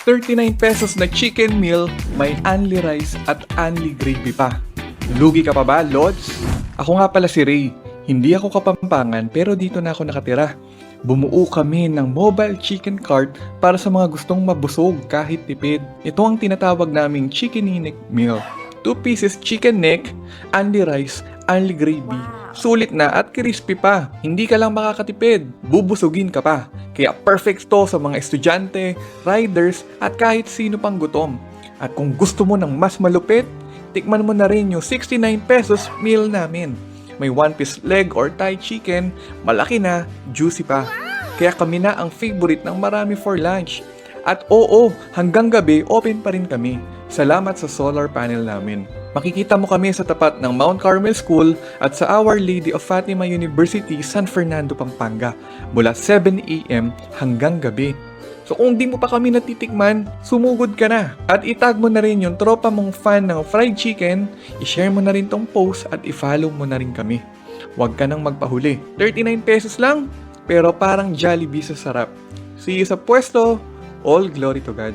39 pesos na chicken meal, may only rice at only gravy pa. Lugi ka pa ba, Lods? Ako nga pala si Ray. Hindi ako Kapampangan pero dito na ako nakatira. Bumuo kami ng mobile chicken cart para sa mga gustong mabusog kahit tipid. Ito ang tinatawag naming chicken neck meal. 2 pieces chicken neck, only rice, only gravy. Sulit na at crispy pa. Hindi ka lang makakatipid, bubusugin ka pa. Kaya perfect to sa mga estudyante, riders, at kahit sino pang gutom. At kung gusto mo ng mas malupit, tikman mo na rin yung 69 pesos meal namin. May 1-piece leg or thigh chicken, malaki na, juicy pa. Kaya kami na ang favorite ng marami for lunch. At oo, hanggang gabi open pa rin kami. Salamat sa solar panel namin. Makikita mo kami sa tapat ng Mount Carmel School at sa Our Lady of Fatima University, San Fernando, Pampanga, mula 7 a.m. hanggang gabi. So kung di mo pa kami natitikman, sumugod ka na. At itag mo na rin yung tropa mong fan ng fried chicken, ishare mo na rin tong post at i-follow mo na rin kami. Huwag ka nang magpahuli. 39 pesos lang, pero parang Jollibee sa sarap. See you sa pwesto. All glory to God.